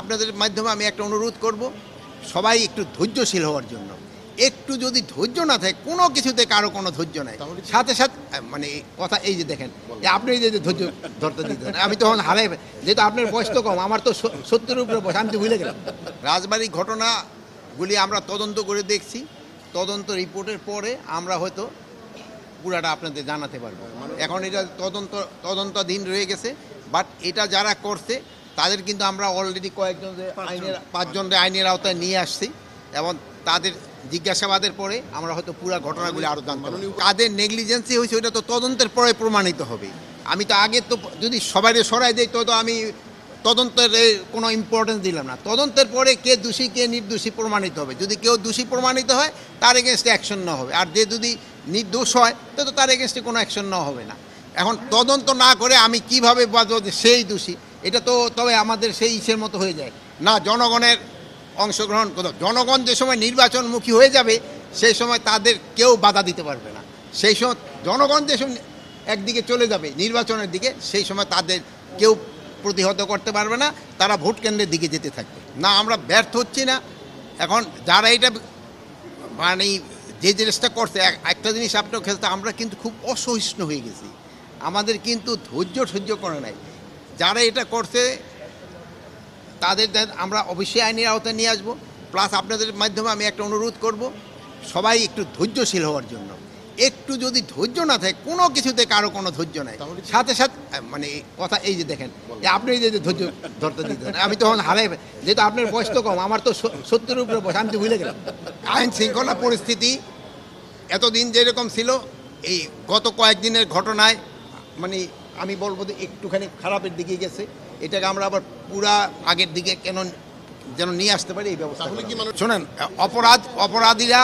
আপনাদের মাধ্যমে আমি একটা অনুরোধ করব, সবাই একটু ধৈর্যশীল হওয়ার জন্য। একটু যদি ধৈর্য না থাকে, কোনো কিছুতে কারো কোনো ধৈর্য নাই, সাথে সাথে মানে কথা এই যে দেখেন, আপনি এই যে ধৈর্য ধরতে দিতেন, আমি তখন হারাই, যেহেতু আপনার বয়স তো কম, আমার তো 70-এর উপরে বয়স, আমি তো ভুলে গেলাম। রাজবাড়ি ঘটনাগুলি আমরা তদন্ত করে দেখছি, তদন্ত রিপোর্টের পরে আমরা হয়তো পুরাটা আপনাদের জানাতে পারবো। এখন এটা তদন্তাধীন রয়ে গেছে, বাট এটা যারা করছে তাদের কিন্তু আমরা অলরেডি পাঁচজনের আইনের আওতায় নিয়ে আসছি, এবং তাদের জিজ্ঞাসাবাদের পরে আমরা হয়তো পুরো ঘটনাগুলি আরও জানতে পারবো। কাদের নেগলিজেন্সি হয়েছে ওটা তো তদন্তের পরে প্রমাণিত হবে। আমি তো আগে তো যদি সবাই সরাই দিই তো আমি তদন্তের কোনো ইম্পর্টেন্স দিলাম না। তদন্তের পরে কে দোষী কে নির্দোষী প্রমাণিত হবে। যদি কেউ দোষী প্রমাণিত হয় তার এগেনস্টে অ্যাকশন নেওয়া হবে, আর যে যদি নির্দোষ হয় তো তার এগেনস্টে কোনো অ্যাকশন নেওয়া হবে না। এখন তদন্ত না করে আমি কিভাবে বলবো যে সেই দোষী, এটা তো তবে আমাদের সেই ইসের মতো হয়ে যায় না। জনগণের অংশগ্রহণ করো, জনগণ যে সময় নির্বাচনমুখী হয়ে যাবে সেই সময় তাদের কেউ বাধা দিতে পারবে না। সেই সময় জনগণ যে সময় একদিকে চলে যাবে নির্বাচনের দিকে, সেই সময় তাদের কেউ প্রতিহত করতে পারবে না, তারা ভোট কেন্দ্রের দিকে যেতে থাকবে। না, আমরা ব্যর্থ হচ্ছি না। এখন যারা এটা মানে যে জিনিসটা করছে, একটা জিনিস আপনার খেলতে, আমরা কিন্তু খুব অসহিষ্ণু হয়ে গেছি, আমাদের কিন্তু ধৈর্য সহ্য করে নাই। যারা এটা করছে তাদের আমরা অবশ্যই আইনের আওতায় নিয়ে আসবো। প্লাস আপনাদের মাধ্যমে আমি একটা অনুরোধ করব, সবাই একটু ধৈর্যশীল হওয়ার জন্য। একটু যদি ধৈর্য না থাকে, কোনো কিছুতে কারো কোনো ধৈর্য নাই, সাথে সাথে মানে কথা এই যে দেখেন, আপনি এই যে ধৈর্য ধরতে দিতেন, আমি তখন হারাই, যেহেতু আপনার বয়স তো কম, আমার তো 70-এর উপরে বয়স, আমি তো ভুলে গেলাম। আইন শৃঙ্খলা পরিস্থিতি এতদিন যেরকম ছিল, এই গত কয়েকদিনের ঘটনায় মানে আমি বলবো যে একটুখানি খারাপের দিকে গেছে। এটাকে আমরা আবার পুরা আগের দিকে কেন যেন নিয়ে আসতে পারি এই ব্যবস্থা। শোনেন, অপরাধীরা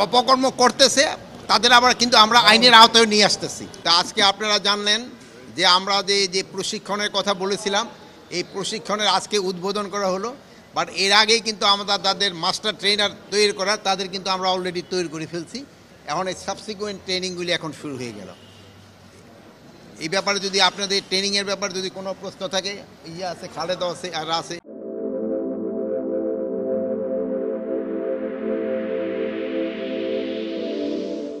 অপকর্ম করতেছে, তাদের আবার কিন্তু আমরা আইনের আওতায় নিয়ে আসতেছি। তা আজকে আপনারা জানলেন যে আমরা যে প্রশিক্ষণের কথা বলেছিলাম, এই প্রশিক্ষণের আজকে উদ্বোধন করা হলো। বাট এর আগেই কিন্তু আমরা তাদের মাস্টার ট্রেনার তৈরি করা, তাদের কিন্তু আমরা অলরেডি তৈরি করে ফেলছি। এখন এই সাবসিকুয়েন্ট ট্রেনিংগুলি এখন শুরু হয়ে গেল। এই ব্যাপারে যদি আপনাদের ট্রেনিংয়ের ব্যাপারে যদি কোনো প্রশ্ন থাকে, ইয়ে আছে, খালেদা আছে, আর আছে।